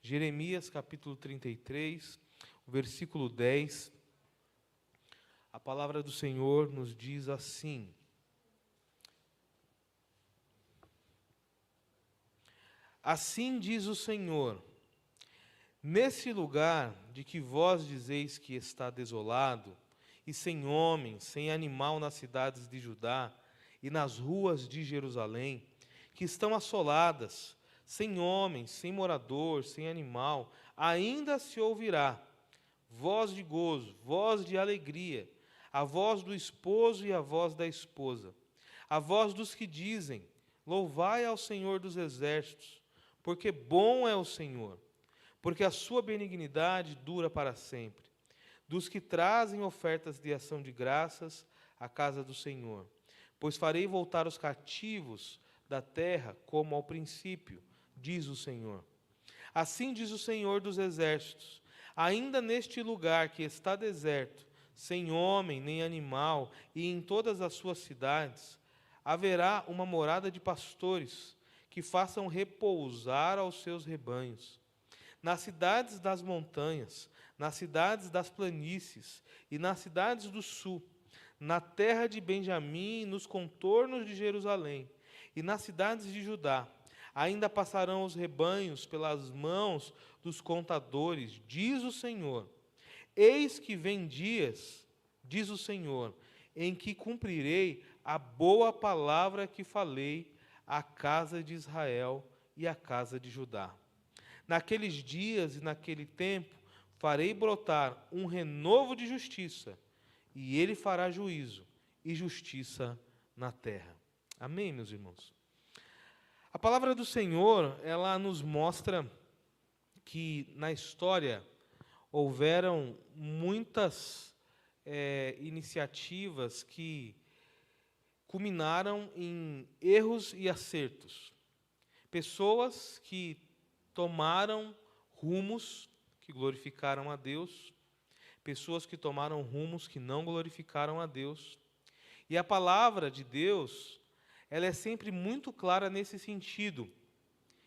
Jeremias capítulo 33, o versículo 10. A palavra do Senhor nos diz assim: Assim diz o Senhor, nesse lugar de que vós dizeis que está desolado, e sem homem, sem animal nas cidades de Judá e nas ruas de Jerusalém, que estão assoladas, sem homem, sem morador, sem animal, ainda se ouvirá voz de gozo, voz de alegria, a voz do esposo e a voz da esposa, a voz dos que dizem: louvai ao Senhor dos exércitos, porque bom é o Senhor, porque a sua benignidade dura para sempre. Dos que trazem ofertas de ação de graças à casa do Senhor. Pois farei voltar os cativos da terra como ao princípio, diz o Senhor. Assim diz o Senhor dos exércitos: ainda neste lugar que está deserto, sem homem nem animal, e em todas as suas cidades, haverá uma morada de pastores, que façam repousar aos seus rebanhos. Nas cidades das montanhas, nas cidades das planícies e nas cidades do sul, na terra de Benjamim e nos contornos de Jerusalém, e nas cidades de Judá, ainda passarão os rebanhos pelas mãos dos contadores, diz o Senhor. Eis que vem dias, diz o Senhor, em que cumprirei a boa palavra que falei à casa de Israel e à casa de Judá. Naqueles dias e naquele tempo, farei brotar um renovo de justiça, e ele fará juízo e justiça na terra. Amém, meus irmãos? A palavra do Senhor, ela nos mostra que na história houveram muitas iniciativas que culminaram em erros e acertos. Pessoas que tomaram rumos que glorificaram a Deus, pessoas que tomaram rumos que não glorificaram a Deus. E a palavra de Deus, ela é sempre muito clara nesse sentido.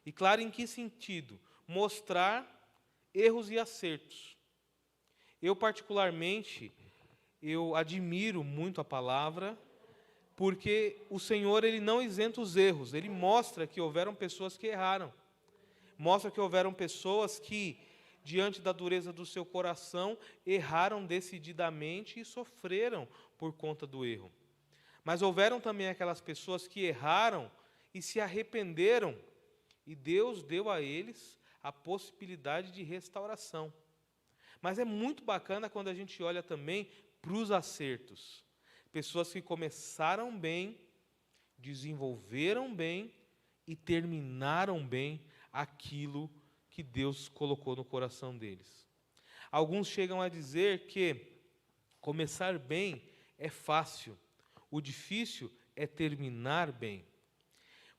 E clara em que sentido? Mostrar erros e acertos. Eu, particularmente, eu admiro muito a palavra, porque o Senhor, ele não isenta os erros. Ele mostra que houveram pessoas que erraram. Mostra que houveram pessoas que, diante da dureza do seu coração, erraram decididamente e sofreram por conta do erro. Mas houveram também aquelas pessoas que erraram e se arrependeram, e Deus deu a eles a possibilidade de restauração. Mas é muito bacana quando a gente olha também para os acertos. Pessoas que começaram bem, desenvolveram bem e terminaram bem aquilo que Deus colocou no coração deles. Alguns chegam a dizer que começar bem é fácil, o difícil é terminar bem.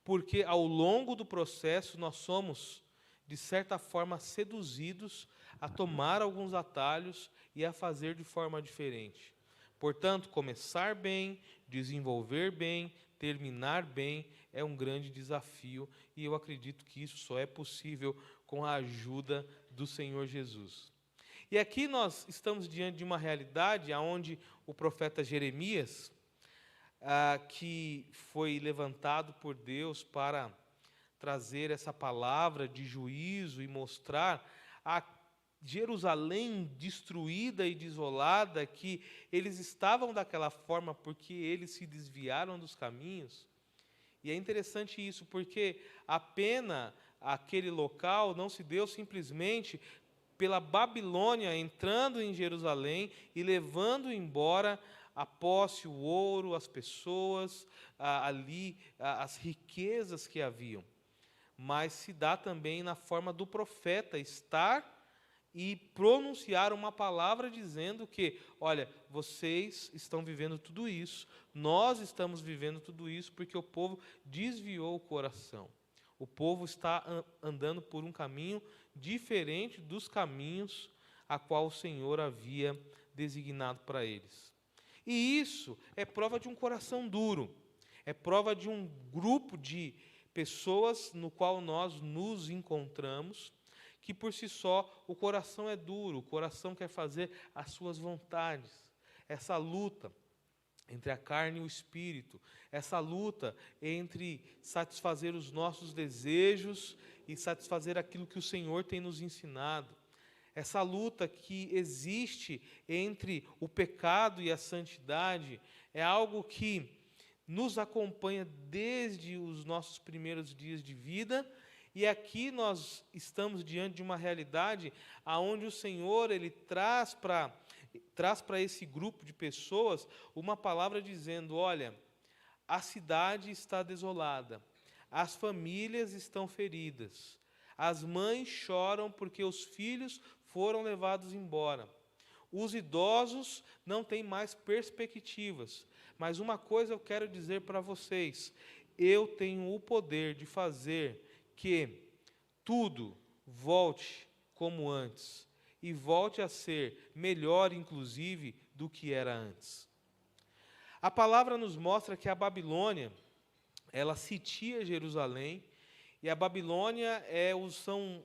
Porque ao longo do processo nós somos, de certa forma, seduzidos a tomar alguns atalhos e a fazer de forma diferente. Portanto, começar bem, desenvolver bem, terminar bem é um grande desafio, e eu acredito que isso só é possível com a ajuda do Senhor Jesus. E aqui nós estamos diante de uma realidade onde o profeta Jeremias, que foi levantado por Deus para trazer essa palavra de juízo e mostrar a Jerusalém destruída e desolada, que eles estavam daquela forma porque eles se desviaram dos caminhos. E é interessante isso, porque a pena àquele local não se deu simplesmente pela Babilônia entrando em Jerusalém e levando embora a posse, o ouro, as pessoas, ali, as riquezas que haviam. Mas se dá também na forma do profeta estar e pronunciar uma palavra dizendo que, olha, vocês estão vivendo tudo isso, nós estamos vivendo tudo isso porque o povo desviou o coração. O povo está andando por um caminho diferente dos caminhos a qual o Senhor havia designado para eles. E isso é prova de um coração duro, é prova de um grupo de pessoas no qual nós nos encontramos, que por si só o coração é duro, o coração quer fazer as suas vontades. Essa luta entre a carne e o espírito, essa luta entre satisfazer os nossos desejos e satisfazer aquilo que o Senhor tem nos ensinado. Essa luta que existe entre o pecado e a santidade é algo que nos acompanha desde os nossos primeiros dias de vida, e aqui nós estamos diante de uma realidade aonde o Senhor ele traz para esse grupo de pessoas uma palavra dizendo: olha, a cidade está desolada, as famílias estão feridas, as mães choram porque os filhos foram levados embora, os idosos não têm mais perspectivas. Mas uma coisa eu quero dizer para vocês: eu tenho o poder de fazer que tudo volte como antes, e volte a ser melhor, inclusive, do que era antes. A palavra nos mostra que a Babilônia, ela sitia Jerusalém, e a Babilônia são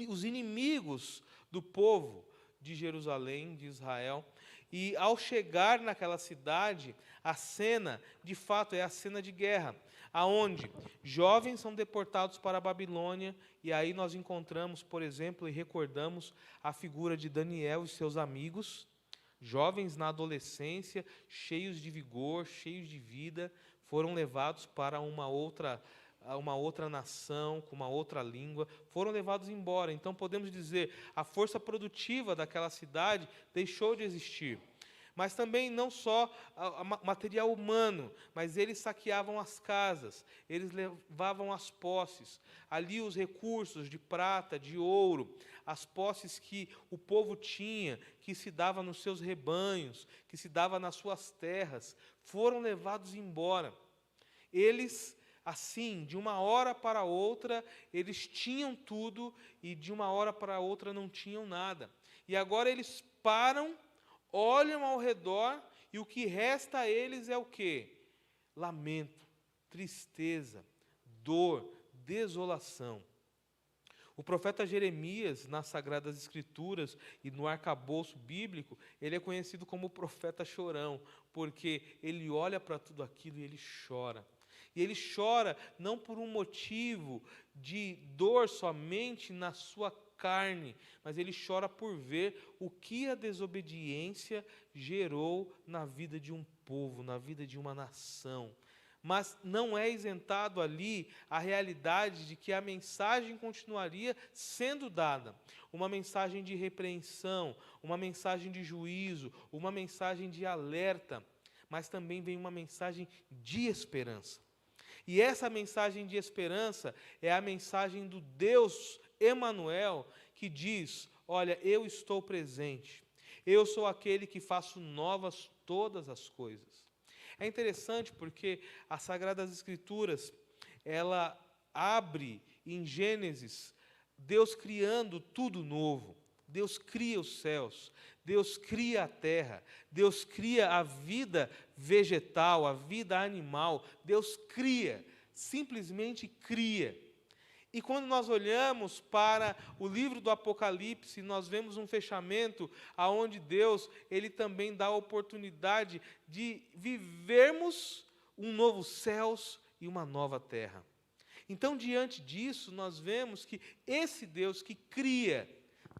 os inimigos do povo de Jerusalém, de Israel. E ao chegar naquela cidade, a cena, de fato, é a cena de guerra, aonde jovens são deportados para a Babilônia, e aí nós encontramos, por exemplo, e recordamos a figura de Daniel e seus amigos, jovens na adolescência, cheios de vigor, cheios de vida, foram levados para uma outra nação, com uma outra língua, foram levados embora. Então podemos dizer, a força produtiva daquela cidade deixou de existir. Mas também não só material humano, mas eles saqueavam as casas, eles levavam as posses, ali os recursos de prata, de ouro, as posses que o povo tinha, que se dava nos seus rebanhos, que se dava nas suas terras, foram levados embora. Eles, assim, de uma hora para outra, eles tinham tudo e de uma hora para outra não tinham nada. E agora eles param, olham ao redor e o que resta a eles é o quê? Lamento, tristeza, dor, desolação. O profeta Jeremias, nas Sagradas Escrituras e no arcabouço bíblico, ele é conhecido como o profeta chorão, porque ele olha para tudo aquilo e ele chora. E ele chora não por um motivo de dor somente na sua carne, mas ele chora por ver o que a desobediência gerou na vida de um povo, na vida de uma nação. Mas não é isentado ali a realidade de que a mensagem continuaria sendo dada. Uma mensagem de repreensão, uma mensagem de juízo, uma mensagem de alerta, mas também vem uma mensagem de esperança. E essa mensagem de esperança é a mensagem do Deus Emanuel, que diz: olha, eu estou presente, eu sou aquele que faço novas todas as coisas. É interessante porque as Sagradas Escrituras, ela abre em Gênesis, Deus criando tudo novo. Deus cria os céus, Deus cria a terra, Deus cria a vida vegetal, a vida animal, Deus cria, simplesmente cria. E quando nós olhamos para o livro do Apocalipse, nós vemos um fechamento aonde Deus, ele também dá a oportunidade de vivermos um novo céus e uma nova terra. Então, diante disso, nós vemos que esse Deus que cria,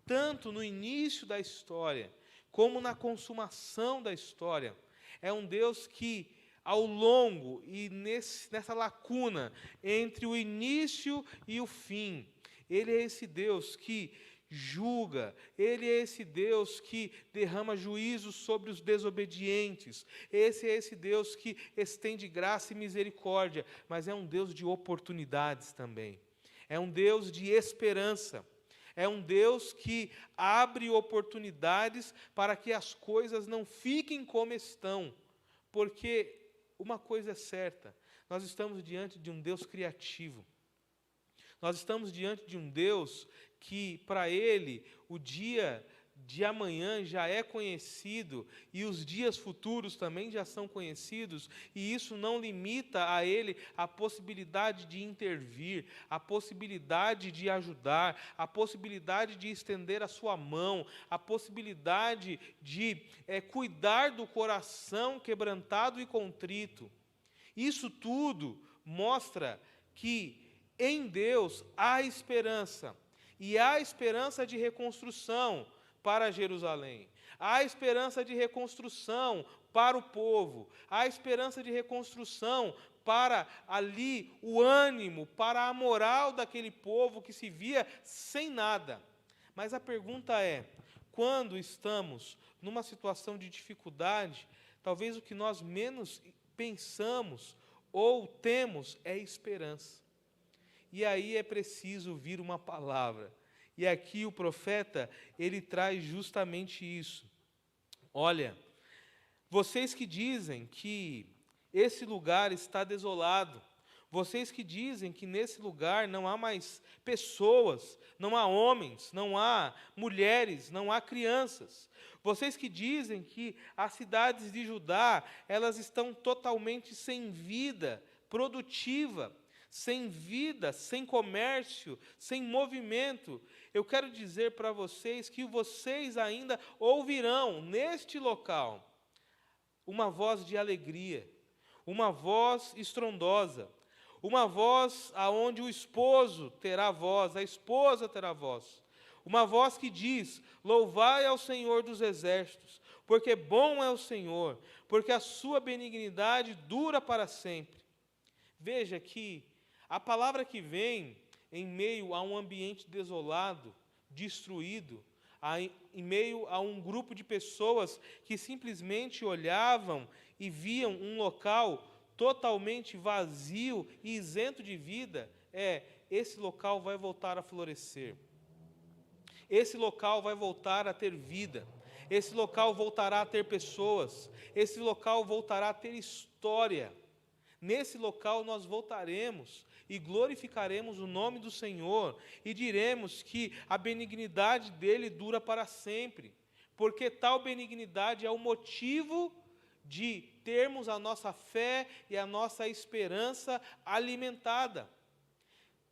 tanto no início da história, como na consumação da história, é um Deus que, ao longo e nessa lacuna entre o início e o fim, Ele é esse Deus que julga, Ele é esse Deus que derrama juízo sobre os desobedientes, esse é esse Deus que estende graça e misericórdia, mas é um Deus de oportunidades também, é um Deus de esperança, é um Deus que abre oportunidades para que as coisas não fiquem como estão, porque uma coisa é certa, nós estamos diante de um Deus criativo. Nós estamos diante de um Deus que, para Ele, o dia de amanhã já é conhecido e os dias futuros também já são conhecidos, e isso não limita a ele a possibilidade de intervir, a possibilidade de ajudar, a possibilidade de estender a sua mão, a possibilidade de cuidar do coração quebrantado e contrito. Isso tudo mostra que em Deus há esperança, e há esperança de reconstrução para Jerusalém. Há esperança de reconstrução para o povo. Há esperança de reconstrução para ali o ânimo, para a moral daquele povo que se via sem nada. Mas a pergunta é, quando estamos numa situação de dificuldade, talvez o que nós menos pensamos ou temos é esperança. E aí é preciso vir uma palavra. E aqui o profeta, ele traz justamente isso. Olha, vocês que dizem que esse lugar está desolado, vocês que dizem que nesse lugar não há mais pessoas, não há homens, não há mulheres, não há crianças, vocês que dizem que as cidades de Judá, elas estão totalmente sem vida produtiva, sem vida, sem comércio, sem movimento, eu quero dizer para vocês que vocês ainda ouvirão neste local uma voz de alegria, uma voz estrondosa, uma voz aonde o esposo terá voz, a esposa terá voz, uma voz que diz: louvai ao Senhor dos exércitos, porque bom é o Senhor, porque a sua benignidade dura para sempre. Veja que a palavra que vem em meio a um ambiente desolado, destruído, em meio a um grupo de pessoas que simplesmente olhavam e viam um local totalmente vazio e isento de vida, esse local vai voltar a florescer. Esse local vai voltar a ter vida. Esse local voltará a ter pessoas. Esse local voltará a ter história. Nesse local nós voltaremos e glorificaremos o nome do Senhor e diremos que a benignidade dele dura para sempre, porque tal benignidade é o motivo de termos a nossa fé e a nossa esperança alimentada.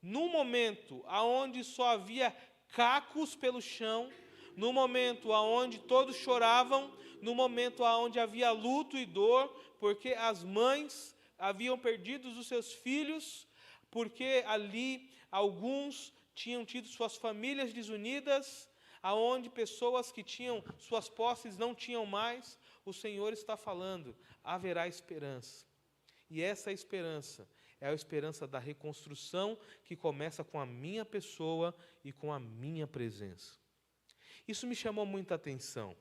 No momento onde só havia cacos pelo chão, no momento onde todos choravam, no momento onde havia luto e dor, porque as mães haviam perdido os seus filhos, porque ali alguns tinham tido suas famílias desunidas, aonde pessoas que tinham suas posses não tinham mais, o Senhor está falando, haverá esperança. E essa esperança é a esperança da reconstrução que começa com a minha pessoa e com a minha presença. Isso me chamou muita atenção,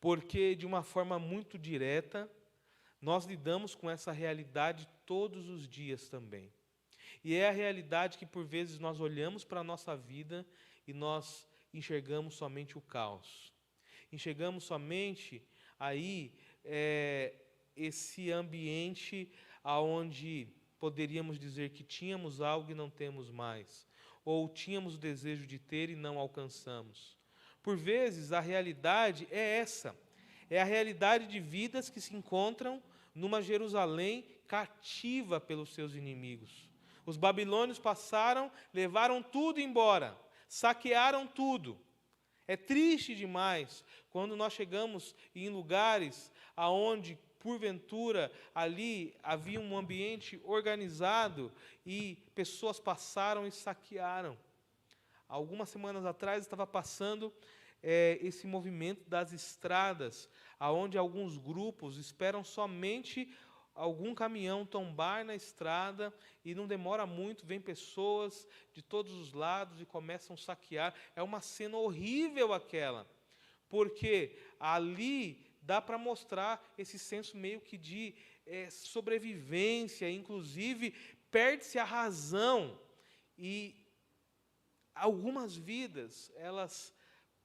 porque de uma forma muito direta, nós lidamos com essa realidade todos os dias também. E é a realidade que por vezes nós olhamos para a nossa vida e nós enxergamos somente o caos. Enxergamos somente aí esse ambiente onde poderíamos dizer que tínhamos algo e não temos mais. Ou tínhamos o desejo de ter e não alcançamos. Por vezes a realidade é essa. É a realidade de vidas que se encontram numa Jerusalém cativa pelos seus inimigos. Os babilônios passaram, levaram tudo embora, saquearam tudo. É triste demais quando nós chegamos em lugares aonde, porventura, ali havia um ambiente organizado e pessoas passaram e saquearam. Algumas semanas atrás estava passando esse movimento das estradas, aonde alguns grupos esperam somente algum caminhão tombar na estrada e não demora muito, vem pessoas de todos os lados e começam a saquear. É uma cena horrível aquela, porque ali dá para mostrar esse senso meio que de sobrevivência, inclusive perde-se a razão e algumas vidas, elas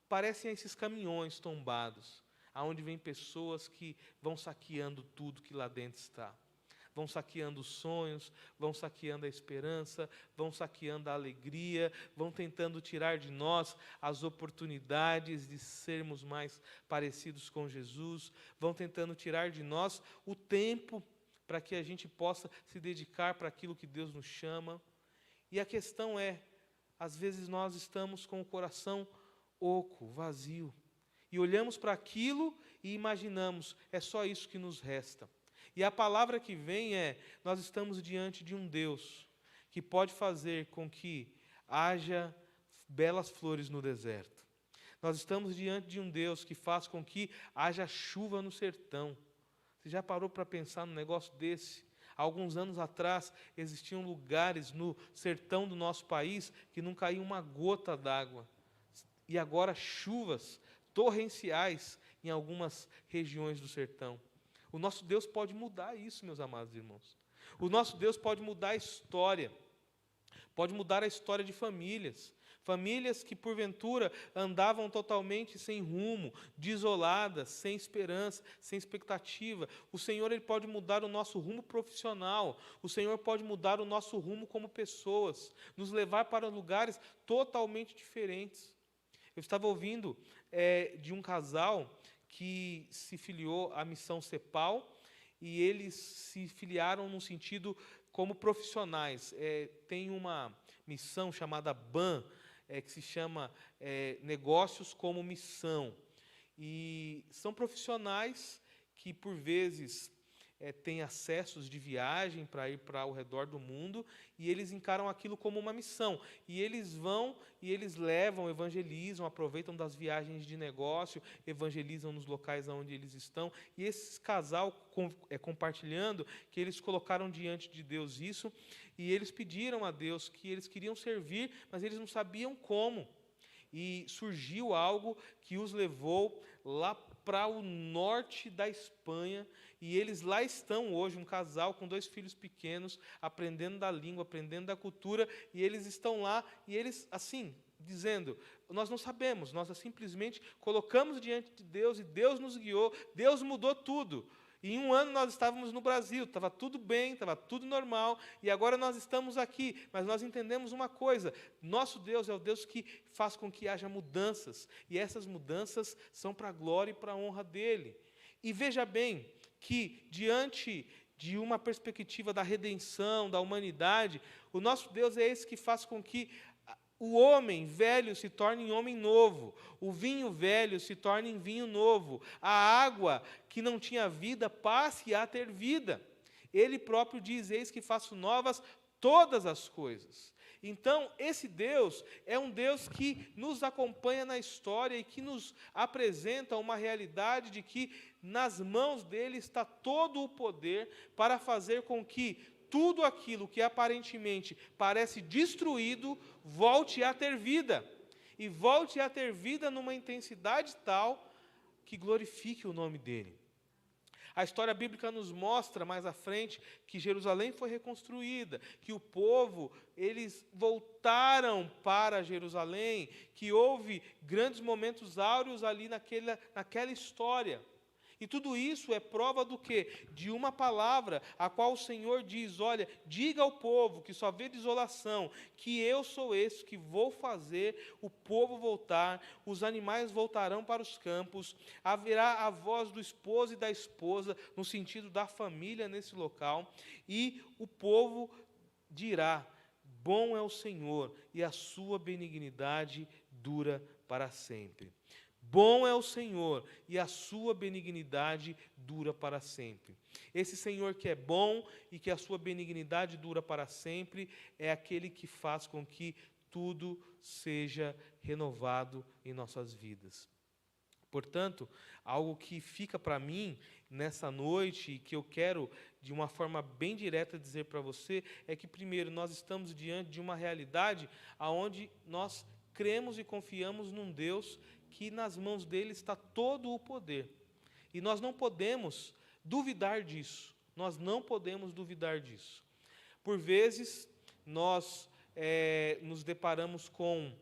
parecem esses caminhões tombados, aonde vem pessoas que vão saqueando tudo que lá dentro está. vão saqueando os sonhos, vão saqueando a esperança, vão saqueando a alegria, vão tentando tirar de nós as oportunidades de sermos mais parecidos com Jesus, vão tentando tirar de nós o tempo para que a gente possa se dedicar para aquilo que Deus nos chama. E a questão é, às vezes nós estamos com o coração oco, vazio, e olhamos para aquilo e imaginamos, é só isso que nos resta. E a palavra que vem é, nós estamos diante de um Deus que pode fazer com que haja belas flores no deserto. Nós estamos diante de um Deus que faz com que haja chuva no sertão. Você já parou para pensar num negócio desse? Há alguns anos atrás, existiam lugares no sertão do nosso país que não caía uma gota d'água. E agora chuvas torrenciais em algumas regiões do sertão. O nosso Deus pode mudar isso, meus amados irmãos. O nosso Deus pode mudar a história. Pode mudar a história de famílias. Famílias que, porventura, andavam totalmente sem rumo, desoladas, sem esperança, sem expectativa. O Senhor, Ele pode mudar o nosso rumo profissional. O Senhor pode mudar o nosso rumo como pessoas. Nos levar para lugares totalmente diferentes. Eu estava ouvindo de um casal que se filiou à missão CEPAL, e eles se filiaram no sentido como profissionais. Tem uma missão chamada BAN, que se chama Negócios como Missão. E são profissionais que, por vezes, têm acessos de viagem para ir para ao redor do mundo, e eles encaram aquilo como uma missão. E eles vão, e eles levam, evangelizam, aproveitam das viagens de negócio, evangelizam nos locais onde eles estão. E esse casal, compartilhando, que eles colocaram diante de Deus isso, e eles pediram a Deus que eles queriam servir, mas eles não sabiam como. E surgiu algo que os levou lá para o norte da Espanha, e eles lá estão hoje, um casal com 2 filhos pequenos, aprendendo da língua, aprendendo da cultura, e eles estão lá, e eles, assim, dizendo, nós não sabemos, nós simplesmente colocamos diante de Deus, e Deus nos guiou, Deus mudou tudo. E em um ano nós estávamos no Brasil, estava tudo bem, estava tudo normal, e agora nós estamos aqui, mas nós entendemos uma coisa, nosso Deus é o Deus que faz com que haja mudanças, e essas mudanças são para a glória e para a honra dEle. E veja bem, que diante de uma perspectiva da redenção, da humanidade, o nosso Deus é esse que faz com que o homem velho se torne em homem novo, o vinho velho se torne em vinho novo, a água que não tinha vida passe a ter vida. Ele próprio diz, eis que faço novas todas as coisas. Então, esse Deus é um Deus que nos acompanha na história e que nos apresenta uma realidade de que nas mãos dele está todo o poder para fazer com que tudo aquilo que aparentemente parece destruído volte a ter vida. E volte a ter vida numa intensidade tal que glorifique o nome dele. A história bíblica nos mostra mais à frente que Jerusalém foi reconstruída, que o povo, eles voltaram para Jerusalém, que houve grandes momentos áureos ali naquela história. E tudo isso é prova do quê? De uma palavra, a qual o Senhor diz, olha, diga ao povo que só vê desolação, que eu sou esse que vou fazer o povo voltar, os animais voltarão para os campos, haverá a voz do esposo e da esposa, no sentido da família nesse local, e o povo dirá, bom é o Senhor, e a sua benignidade dura para sempre. Bom é o Senhor, e a sua benignidade dura para sempre. Esse Senhor que é bom e que a sua benignidade dura para sempre, é aquele que faz com que tudo seja renovado em nossas vidas. Portanto, algo que fica para mim nessa noite, e que eu quero, de uma forma bem direta, dizer para você, é que, primeiro, nós estamos diante de uma realidade onde nós cremos e confiamos num Deus que nas mãos dele está todo o poder. E nós não podemos duvidar disso. Nós não podemos duvidar disso. Por vezes, nós nos deparamos com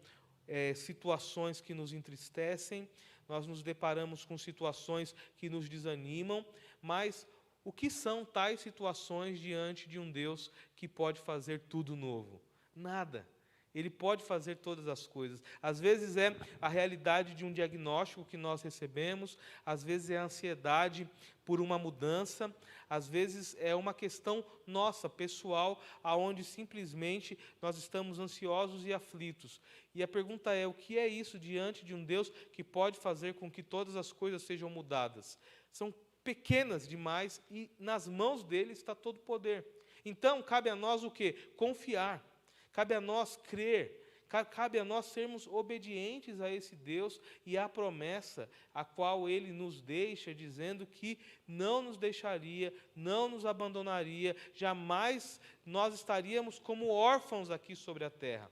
situações que nos entristecem, nós nos deparamos com situações que nos desanimam, mas O que são tais situações diante de um Deus que pode fazer tudo novo? Nada. Ele pode fazer todas as coisas. Às vezes é a realidade de um diagnóstico que nós recebemos, às vezes é a ansiedade por uma mudança, às vezes é uma questão nossa, pessoal, aonde simplesmente nós estamos ansiosos e aflitos. E a pergunta é: o que é isso diante de um Deus que pode fazer com que todas as coisas sejam mudadas? São pequenas demais e nas mãos dele está todo o poder. Então, cabe a nós o quê? Confiar. Cabe a nós crer, cabe a nós sermos obedientes a esse Deus e à promessa a qual Ele nos deixa, dizendo que não nos deixaria, não nos abandonaria, jamais nós estaríamos como órfãos aqui sobre a terra.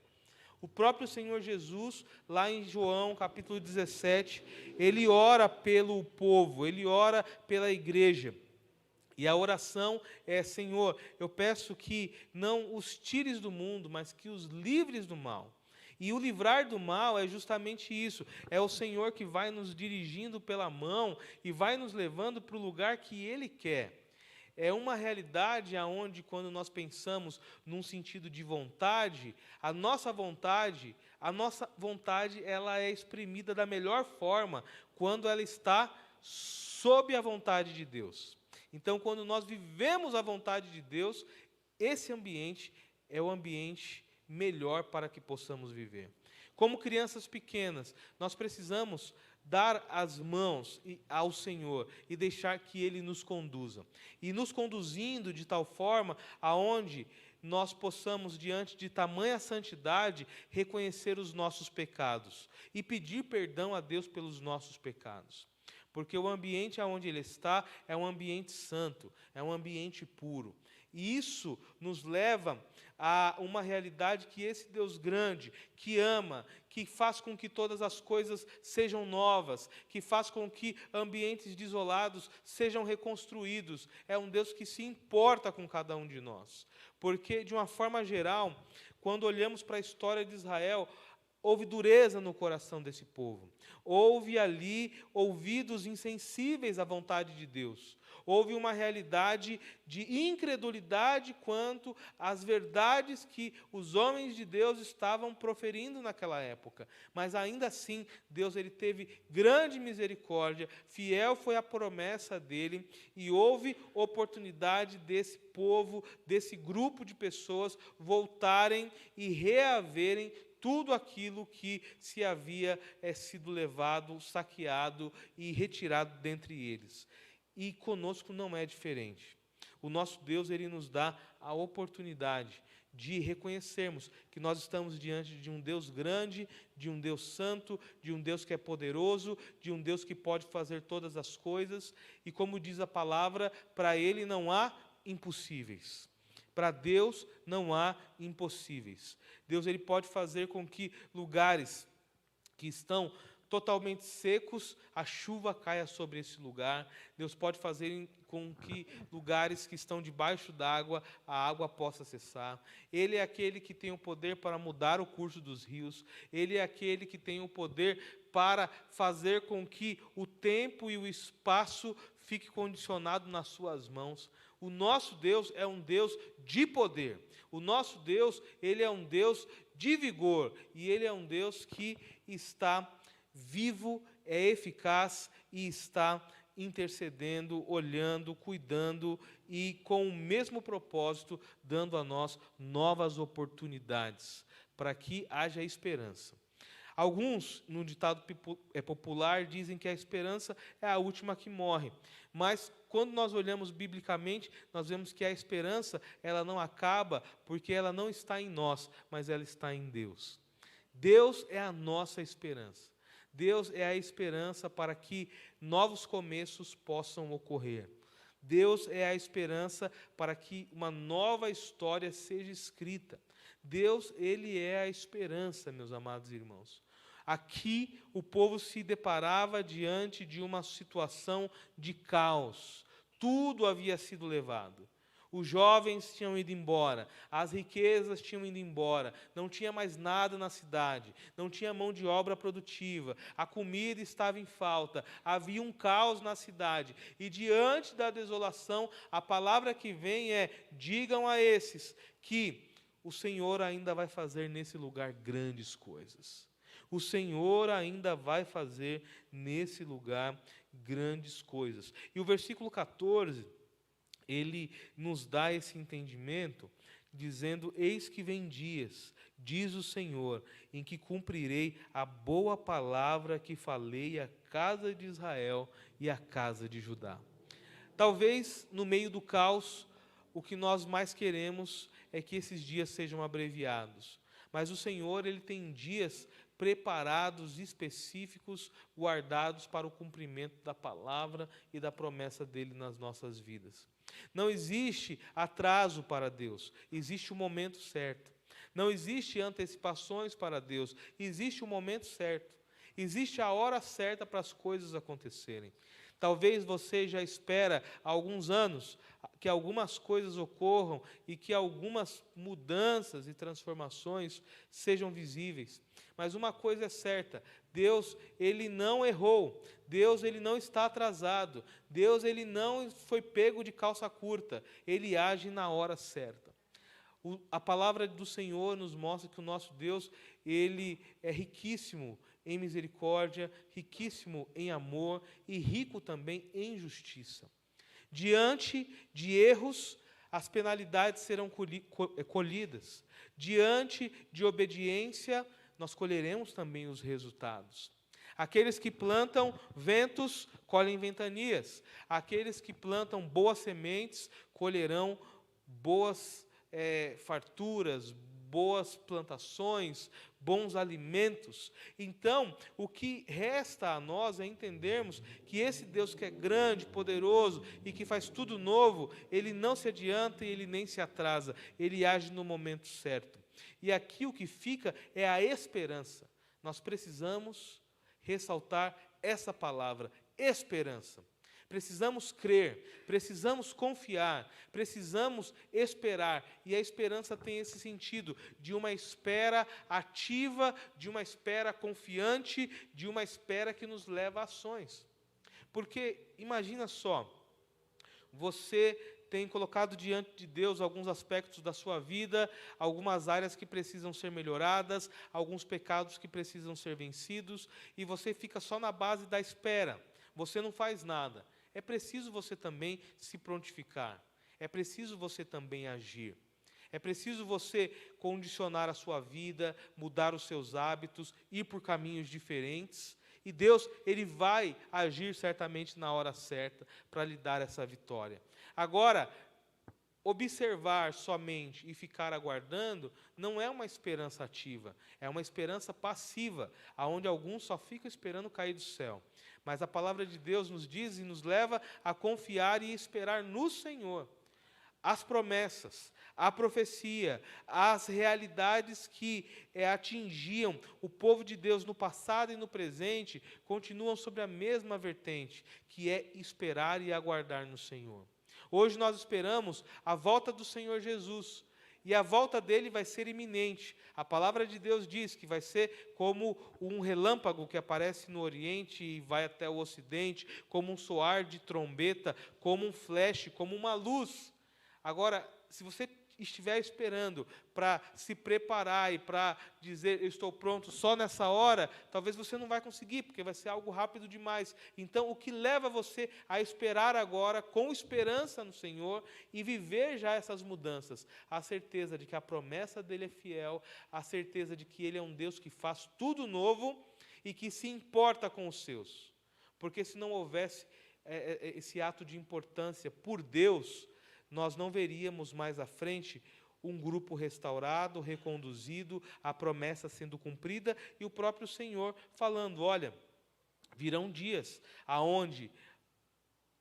O próprio Senhor Jesus, lá em João capítulo 17, Ele ora pelo povo, Ele ora pela igreja. E a oração é: Senhor, eu peço que não os tires do mundo, mas que os livres do mal. E o livrar do mal é justamente isso. É o Senhor que vai nos dirigindo pela mão e vai nos levando para o lugar que Ele quer. É uma realidade onde, quando nós pensamos num sentido de vontade, a nossa vontade, ela é exprimida da melhor forma quando ela está sob a vontade de Deus. Então, quando nós vivemos a vontade de Deus, esse ambiente é o ambiente melhor para que possamos viver. Como crianças pequenas, nós precisamos dar as mãos ao Senhor e deixar que Ele nos conduza. E nos conduzindo de tal forma aonde nós possamos, diante de tamanha santidade, reconhecer os nossos pecados e pedir perdão a Deus pelos nossos pecados. Porque o ambiente onde Ele está é um ambiente santo, é um ambiente puro. E isso nos leva a uma realidade que esse Deus grande, que ama, que faz com que todas as coisas sejam novas, que faz com que ambientes desolados sejam reconstruídos, é um Deus que se importa com cada um de nós. Porque, de uma forma geral, quando olhamos para a história de Israel, houve dureza no coração desse povo. Houve ali ouvidos insensíveis à vontade de Deus. Houve uma realidade de incredulidade quanto às verdades que os homens de Deus estavam proferindo naquela época. Mas ainda assim, Deus ele teve grande misericórdia, fiel foi a promessa dele, e houve oportunidade desse povo, desse grupo de pessoas, voltarem e reaverem tudo aquilo que se havia sido levado, saqueado e retirado dentre eles. E conosco não é diferente. O nosso Deus, Ele nos dá a oportunidade de reconhecermos que nós estamos diante de um Deus grande, de um Deus santo, de um Deus que é poderoso, de um Deus que pode fazer todas as coisas. E como diz a palavra, para Ele não há impossíveis. Para Deus não há impossíveis. Deus ele pode fazer com que lugares que estão totalmente secos, a chuva caia sobre esse lugar. Deus pode fazer com que lugares que estão debaixo d'água, a água possa cessar. Ele é aquele que tem o poder para mudar o curso dos rios. Ele é aquele que tem o poder para fazer com que o tempo e o espaço fique condicionado nas suas mãos. O nosso Deus é um Deus de poder. O nosso Deus, Ele é um Deus de vigor. E Ele é um Deus que está vivo, é eficaz e está intercedendo, olhando, cuidando e com o mesmo propósito, dando a nós novas oportunidades para que haja esperança. Alguns, no ditado popular, dizem que a esperança é a última que morre. Mas, quando nós olhamos biblicamente, nós vemos que a esperança, ela não acaba porque ela não está em nós, mas ela está em Deus. Deus é a nossa esperança. Deus é a esperança para que novos começos possam ocorrer. Deus é a esperança para que uma nova história seja escrita. Deus, Ele é a esperança, meus amados irmãos. Aqui o povo se deparava diante de uma situação de caos. Tudo havia sido levado. Os jovens tinham ido embora, as riquezas tinham ido embora, não tinha mais nada na cidade, não tinha mão de obra produtiva, a comida estava em falta, havia um caos na cidade. E diante da desolação, a palavra que vem é: digam a esses que o Senhor ainda vai fazer nesse lugar grandes coisas. O Senhor ainda vai fazer nesse lugar grandes coisas. E o versículo 14, ele nos dá esse entendimento, dizendo: eis que vem dias, diz o Senhor, em que cumprirei a boa palavra que falei à casa de Israel e à casa de Judá. Talvez, no meio do caos, o que nós mais queremos é que esses dias sejam abreviados. Mas o Senhor, Ele tem dias preparados, específicos, guardados para o cumprimento da palavra e da promessa dEle nas nossas vidas. Não existe atraso para Deus, existe o momento certo. Não existe antecipações para Deus, existe o momento certo. Existe a hora certa para as coisas acontecerem. Talvez você já espera há alguns anos que algumas coisas ocorram e que algumas mudanças e transformações sejam visíveis. Mas uma coisa é certa: Deus, Ele não errou. Deus, Ele não está atrasado. Deus, Ele não foi pego de calça curta. Ele age na hora certa. A palavra do Senhor nos mostra que o nosso Deus, Ele é riquíssimo em misericórdia, riquíssimo em amor e rico também em justiça. Diante de erros, as penalidades serão colhidas. Diante de obediência, nós colheremos também os resultados. Aqueles que plantam ventos, colhem ventanias. Aqueles que plantam boas sementes, colherão boas farturas, boas plantações, bons alimentos. Então, o que resta a nós é entendermos que esse Deus que é grande, poderoso e que faz tudo novo, Ele não se adianta e Ele nem se atrasa, Ele age no momento certo. E aqui o que fica é a esperança. Nós precisamos ressaltar essa palavra, esperança. Precisamos crer, precisamos confiar, precisamos esperar. E a esperança tem esse sentido de uma espera ativa, de uma espera confiante, de uma espera que nos leva a ações. Porque, imagina só, você tem colocado diante de Deus alguns aspectos da sua vida, algumas áreas que precisam ser melhoradas, alguns pecados que precisam ser vencidos, e você fica só na base da espera, você não faz nada. É preciso você também se prontificar, é preciso você também agir, é preciso você condicionar a sua vida, mudar os seus hábitos, ir por caminhos diferentes, e Deus, Ele vai agir certamente na hora certa para lhe dar essa vitória. Agora, observar somente e ficar aguardando não é uma esperança ativa, é uma esperança passiva, onde alguns só ficam esperando cair do céu. Mas a palavra de Deus nos diz e nos leva a confiar e esperar no Senhor. As promessas, a profecia, as realidades que atingiam o povo de Deus no passado e no presente, continuam sobre a mesma vertente, que é esperar e aguardar no Senhor. Hoje nós esperamos a volta do Senhor Jesus, e a volta dele vai ser iminente. A palavra de Deus diz que vai ser como um relâmpago que aparece no Oriente e vai até o Ocidente, como um soar de trombeta, como um flash, como uma luz. Agora, se você estiver esperando para se preparar e para dizer, eu estou pronto só nessa hora, talvez você não vai conseguir, porque vai ser algo rápido demais. Então, o que leva você a esperar agora, com esperança no Senhor, e viver já essas mudanças? A certeza de que a promessa dEle é fiel, a certeza de que Ele é um Deus que faz tudo novo e que se importa com os seus. Porque se não houvesse esse ato de importância por Deus, nós não veríamos mais à frente um grupo restaurado, reconduzido, a promessa sendo cumprida e o próprio Senhor falando, olha, virão dias aonde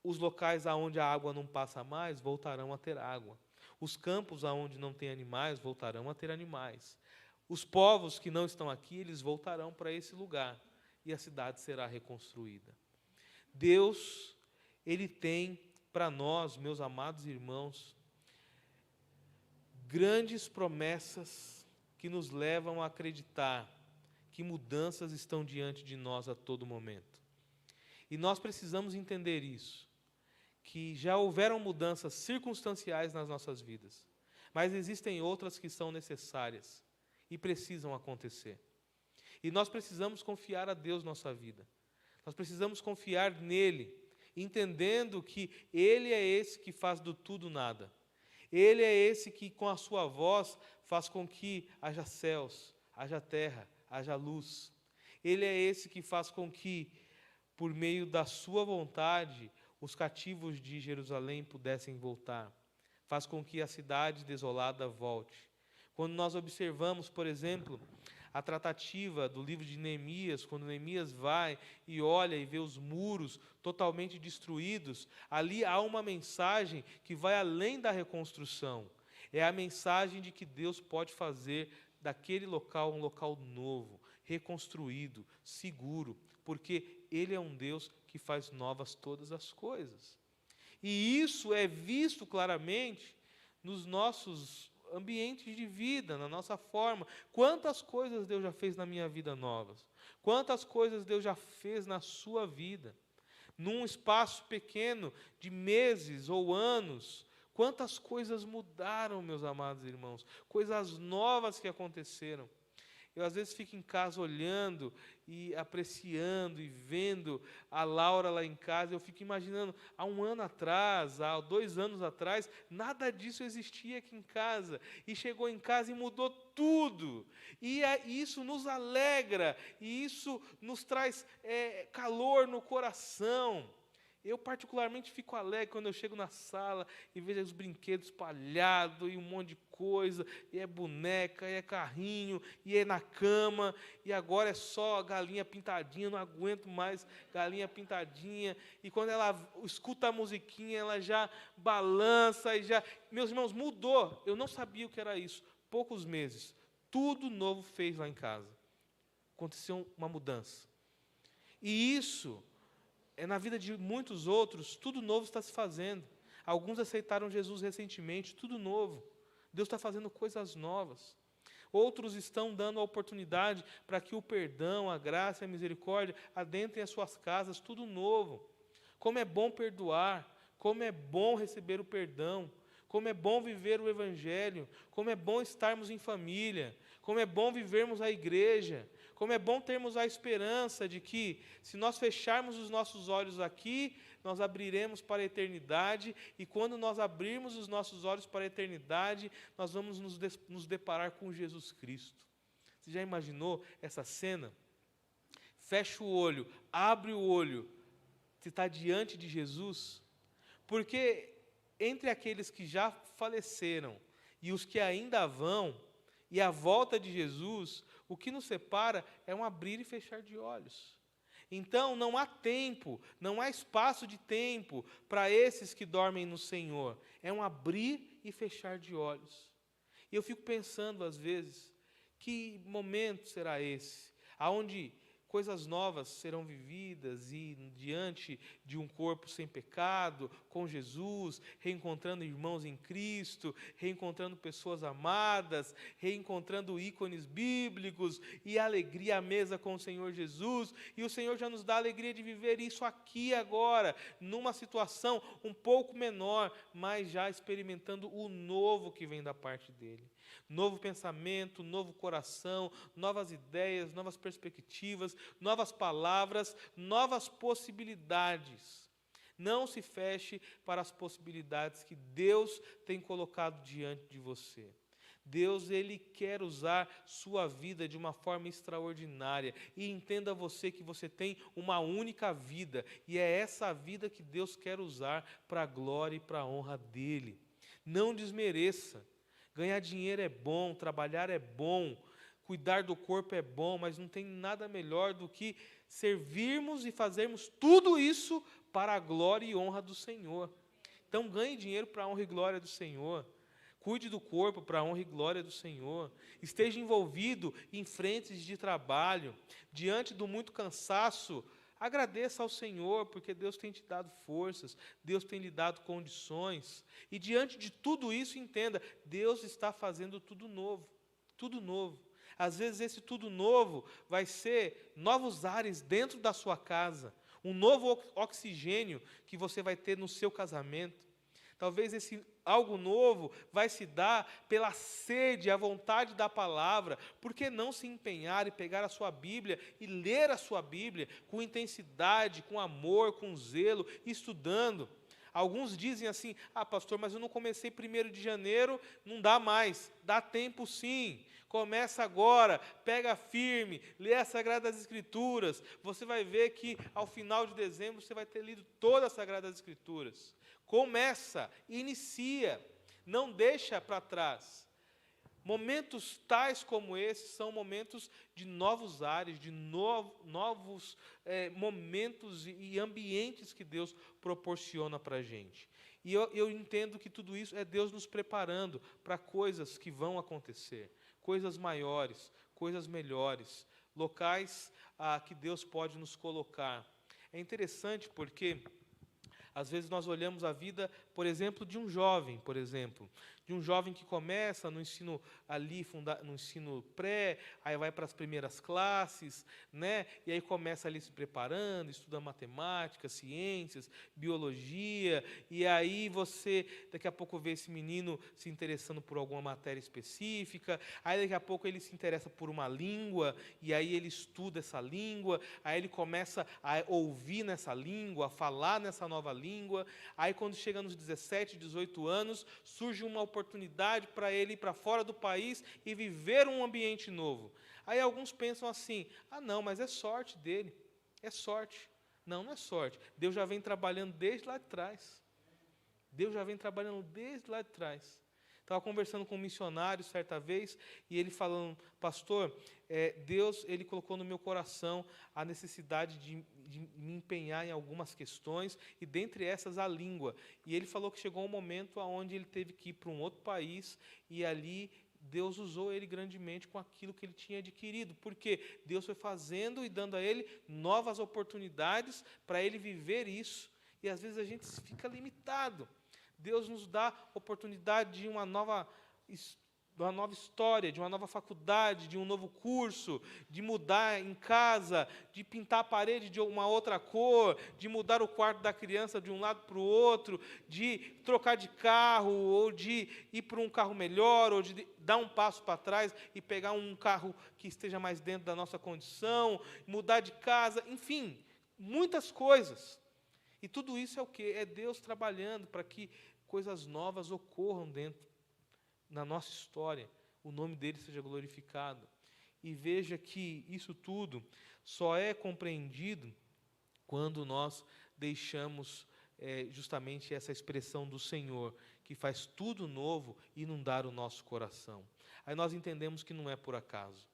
os locais aonde a água não passa mais voltarão a ter água. Os campos aonde não tem animais voltarão a ter animais. Os povos que não estão aqui, eles voltarão para esse lugar e a cidade será reconstruída. Deus, Ele tem para nós, meus amados irmãos, grandes promessas que nos levam a acreditar que mudanças estão diante de nós a todo momento. E nós precisamos entender isso, que já houveram mudanças circunstanciais nas nossas vidas, mas existem outras que são necessárias e precisam acontecer. E nós precisamos confiar a Deus nossa vida. Nós precisamos confiar nele, entendendo que Ele é esse que faz do tudo nada. Ele é esse que, com a sua voz, faz com que haja céus, haja terra, haja luz. Ele é esse que faz com que, por meio da sua vontade, os cativos de Jerusalém pudessem voltar. Faz com que a cidade desolada volte. Quando nós observamos, por exemplo, a tratativa do livro de Neemias, quando Neemias vai e olha e vê os muros totalmente destruídos, ali há uma mensagem que vai além da reconstrução. É a mensagem de que Deus pode fazer daquele local um local novo, reconstruído, seguro, porque Ele é um Deus que faz novas todas as coisas. E isso é visto claramente nos nossos ambientes de vida, na nossa forma. Quantas coisas Deus já fez na minha vida novas? Quantas coisas Deus já fez na sua vida? Num espaço pequeno de meses ou anos, quantas coisas mudaram, meus amados irmãos? Coisas novas que aconteceram. Eu às vezes fico em casa olhando e apreciando e vendo a Laura lá em casa. Eu fico imaginando, há 1 ano atrás, há 2 anos atrás, nada disso existia aqui em casa. E chegou em casa e mudou tudo. E isso nos alegra, e isso nos traz calor no coração. Eu particularmente fico alegre quando eu chego na sala e vejo os brinquedos espalhados e um monte de coisa, e é boneca, e é carrinho, e é na cama, e agora é só galinha pintadinha, não aguento mais galinha pintadinha, e quando ela escuta a musiquinha, ela já balança, e já... Meus irmãos, mudou, eu não sabia o que era isso, poucos meses, tudo novo fez lá em casa, aconteceu uma mudança, e isso... na vida de muitos outros, tudo novo está se fazendo. Alguns aceitaram Jesus recentemente, tudo novo. Deus está fazendo coisas novas. Outros estão dando a oportunidade para que o perdão, a graça e a misericórdia adentrem as suas casas, tudo novo. Como é bom perdoar, como é bom receber o perdão, como é bom viver o Evangelho, como é bom estarmos em família, como é bom vivermos a igreja, como é bom termos a esperança de que, se nós fecharmos os nossos olhos aqui, nós abriremos para a eternidade, e quando nós abrirmos os nossos olhos para a eternidade, nós vamos nos deparar com Jesus Cristo. Você já imaginou essa cena? Fecha o olho, abre o olho, você está diante de Jesus, porque entre aqueles que já faleceram e os que ainda vão, e a volta de Jesus, o que nos separa é um abrir e fechar de olhos. Então, não há tempo, não há espaço de tempo para esses que dormem no Senhor. É um abrir e fechar de olhos. E eu fico pensando, às vezes, que momento será esse? Onde coisas novas serão vividas e diante de um corpo sem pecado, com Jesus, reencontrando irmãos em Cristo, reencontrando pessoas amadas, reencontrando ícones bíblicos e alegria à mesa com o Senhor Jesus. E o Senhor já nos dá a alegria de viver isso aqui agora, numa situação um pouco menor, mas já experimentando o novo que vem da parte dEle. Novo pensamento, novo coração, novas ideias, novas perspectivas, novas palavras, novas possibilidades. Não se feche para as possibilidades que Deus tem colocado diante de você. Deus, Ele quer usar sua vida de uma forma extraordinária. E entenda você que você tem uma única vida. E é essa vida que Deus quer usar para a glória e para a honra dEle. Não desmereça. Ganhar dinheiro é bom, trabalhar é bom, cuidar do corpo é bom, mas não tem nada melhor do que servirmos e fazermos tudo isso para a glória e honra do Senhor. Então ganhe dinheiro para a honra e glória do Senhor. Cuide do corpo para a honra e glória do Senhor. Esteja envolvido em frentes de trabalho. Diante do muito cansaço, Agradeça ao Senhor, porque Deus tem te dado forças, Deus tem lhe dado condições. E diante de tudo isso, entenda, Deus está fazendo tudo novo, tudo novo. Às vezes esse tudo novo vai ser novos ares dentro da sua casa, um novo oxigênio que você vai ter no seu casamento. Talvez esse algo novo vai se dar pela sede, a vontade da palavra. Por que não se empenhar e pegar a sua Bíblia e ler a sua Bíblia com intensidade, com amor, com zelo, estudando? Alguns dizem assim, pastor, mas eu não comecei 1º de janeiro, não dá mais. Dá tempo sim. Começa agora, pega firme, lê as Sagradas Escrituras. Você vai ver que ao final de dezembro você vai ter lido todas as Sagradas Escrituras. Começa, inicia, não deixa para trás. Momentos tais como esses são momentos de novos ares, de novos momentos e ambientes que Deus proporciona para a gente. E eu entendo que tudo isso é Deus nos preparando para coisas que vão acontecer, coisas maiores, coisas melhores, locais que Deus pode nos colocar. É interessante porque às vezes nós olhamos a vida, por exemplo, de um jovem, de um jovem que começa no ensino ali, no ensino pré, aí vai para as primeiras classes, né? E aí começa ali se preparando, estuda matemática, ciências, biologia, e aí você daqui a pouco vê esse menino se interessando por alguma matéria específica, aí daqui a pouco ele se interessa por uma língua, e aí ele estuda essa língua, aí ele começa a ouvir nessa língua, a falar nessa nova língua, aí quando chega nos 17, 18 anos, surge uma oportunidade para ele ir para fora do país e viver um ambiente novo. Aí alguns pensam assim, não, mas é sorte dele, é sorte. Não, não é sorte. Deus já vem trabalhando desde lá de trás. Deus já vem trabalhando desde lá de trás. Estava conversando com um missionário certa vez, e ele falando, pastor, Deus ele colocou no meu coração a necessidade de me empenhar em algumas questões, e dentre essas a língua. E ele falou que chegou um momento onde ele teve que ir para um outro país, e ali Deus usou ele grandemente com aquilo que ele tinha adquirido, porque Deus foi fazendo e dando a ele novas oportunidades para ele viver isso, e às vezes a gente fica limitado. Deus nos dá oportunidade de uma nova história, de uma nova faculdade, de um novo curso, de mudar em casa, de pintar a parede de uma outra cor, de mudar o quarto da criança de um lado para o outro, de trocar de carro, ou de ir para um carro melhor, ou de dar um passo para trás e pegar um carro que esteja mais dentro da nossa condição, mudar de casa, enfim, muitas coisas. E tudo isso é o quê? É Deus trabalhando para que coisas novas ocorram na nossa história, o nome dele seja glorificado. E veja que isso tudo só é compreendido quando nós deixamos justamente essa expressão do Senhor, que faz tudo novo, inundar o nosso coração. Aí nós entendemos que não é por acaso.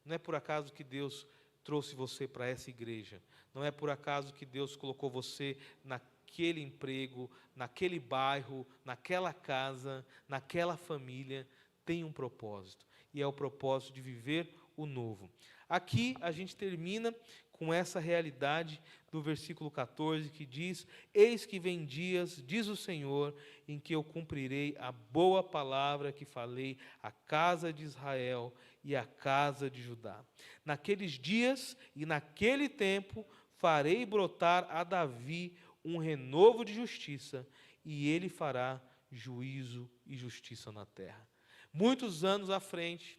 Não é por acaso que Deus trouxe você para essa igreja. Não é por acaso que Deus colocou você naquele emprego, naquele bairro, naquela casa, naquela família. Tem um propósito. E é o propósito de viver o novo. Aqui a gente termina com essa realidade do versículo 14, que diz: eis que vem dias, diz o Senhor, em que eu cumprirei a boa palavra que falei à casa de Israel e à casa de Judá. Naqueles dias e naquele tempo farei brotar a Davi um renovo de justiça, e ele fará juízo e justiça na terra. Muitos anos à frente,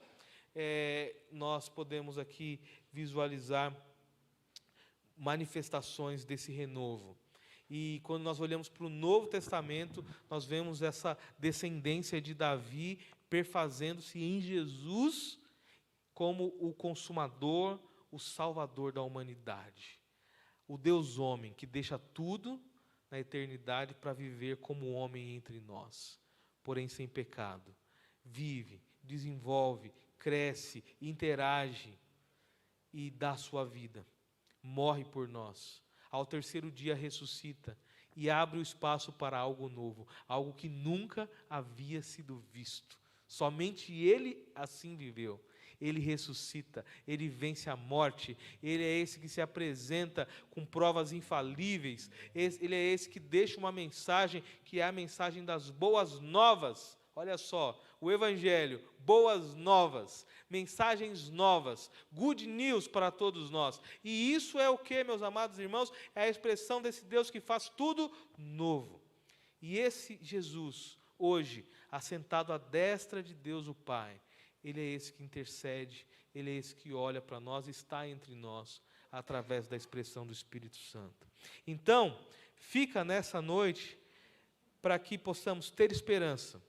nós podemos aqui visualizar manifestações desse renovo. E quando nós olhamos para o Novo Testamento, nós vemos essa descendência de Davi perfazendo-se em Jesus como o consumador, o salvador da humanidade. O Deus homem que deixa tudo na eternidade para viver como homem entre nós, porém sem pecado. Vive, desenvolve, cresce, interage e dá a sua vida. Morre por nós. Ao terceiro dia ressuscita e abre o espaço para algo novo, algo que nunca havia sido visto. Somente ele assim viveu. Ele ressuscita, Ele vence a morte, Ele é esse que se apresenta com provas infalíveis, Ele é esse que deixa uma mensagem, que é a mensagem das boas novas. Olha só, o Evangelho, boas novas, mensagens novas, good news para todos nós. E isso é o que, meus amados irmãos? É a expressão desse Deus que faz tudo novo. E esse Jesus, hoje, assentado à destra de Deus o Pai, Ele é esse que intercede, Ele é esse que olha para nós, está entre nós, através da expressão do Espírito Santo. Então, fica nessa noite para que possamos ter esperança,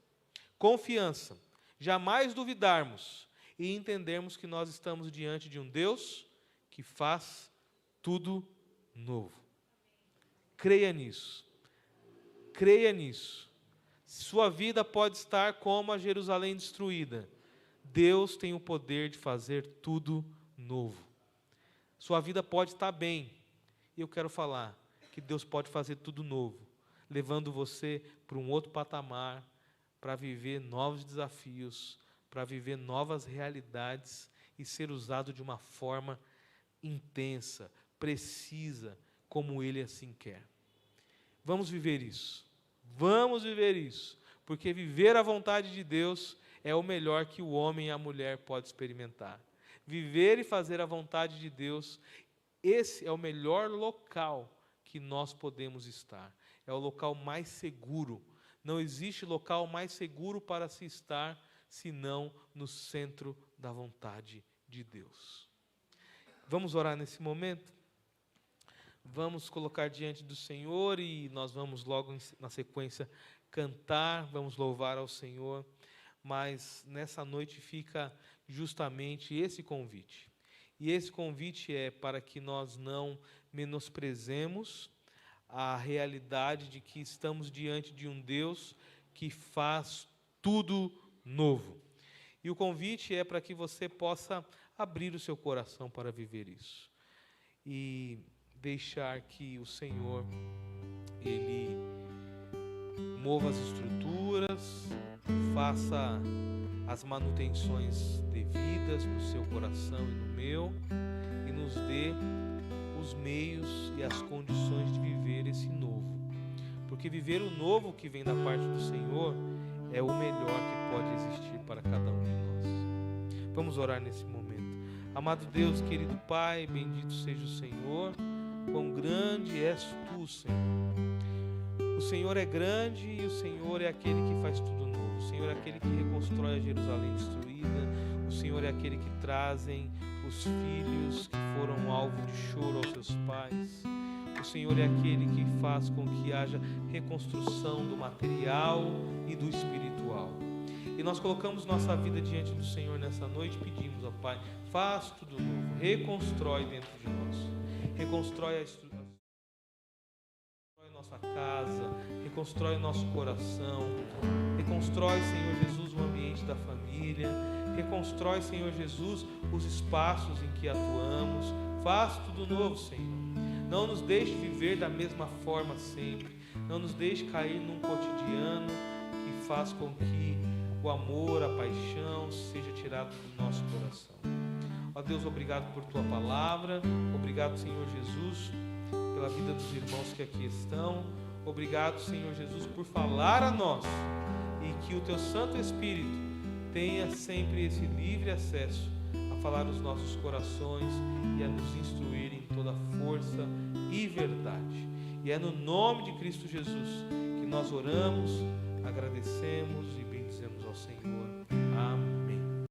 confiança, jamais duvidarmos e entendermos que nós estamos diante de um Deus que faz tudo novo. Creia nisso. Creia nisso. Sua vida pode estar como a Jerusalém destruída. Deus tem o poder de fazer tudo novo. Sua vida pode estar bem. E eu quero falar que Deus pode fazer tudo novo, levando você para um outro patamar, para viver novos desafios, para viver novas realidades e ser usado de uma forma intensa, precisa, como Ele assim quer. Vamos viver isso. Vamos viver isso. Porque viver a vontade de Deus é o melhor que o homem e a mulher podem experimentar. Viver e fazer a vontade de Deus, esse é o melhor local que nós podemos estar. É o local mais seguro. Não existe local mais seguro para se estar, senão no centro da vontade de Deus. Vamos orar nesse momento? Vamos colocar diante do Senhor e nós vamos logo na sequência cantar, vamos louvar ao Senhor, mas nessa noite fica justamente esse convite. E esse convite é para que nós não menosprezemos a realidade de que estamos diante de um Deus que faz tudo novo. E o convite é para que você possa abrir o seu coração para viver isso. E deixar que o Senhor, Ele mova as estruturas, faça as manutenções devidas no seu coração e no meu, e nos dê os meios e as condições de viver esse novo. Porque viver o novo que vem da parte do Senhor é o melhor que pode existir para cada um de nós. Vamos orar nesse momento. Amado Deus, querido Pai, bendito seja o Senhor. Quão grande és Tu, Senhor. O Senhor é grande e o Senhor é aquele que faz tudo novo. O Senhor é aquele que reconstrói a Jerusalém destruída. O Senhor é aquele que trazem os filhos que foram alvo de choro aos seus pais. O Senhor é aquele que faz com que haja reconstrução do material e do espiritual. E nós colocamos nossa vida diante do Senhor nessa noite, pedimos ao Pai, faz tudo novo, reconstrói dentro de nós. Reconstrói a estrutura, reconstrói nossa casa, reconstrói nosso coração, reconstrói, Senhor Jesus, o ambiente da família, reconstrói, Senhor Jesus, os espaços em que atuamos, faz tudo novo, Senhor. Não nos deixe viver da mesma forma sempre, não nos deixe cair num cotidiano que faz com que o amor, a paixão seja tirado do nosso coração. Ó Deus, obrigado por Tua palavra, obrigado, Senhor Jesus, pela vida dos irmãos que aqui estão, obrigado, Senhor Jesus, por falar a nós, e que o Teu Santo Espírito tenha sempre esse livre acesso a falar nos nossos corações e a nos instruir em toda força e verdade. E é no nome de Cristo Jesus que nós oramos, agradecemos e bendizemos ao Senhor. Amém.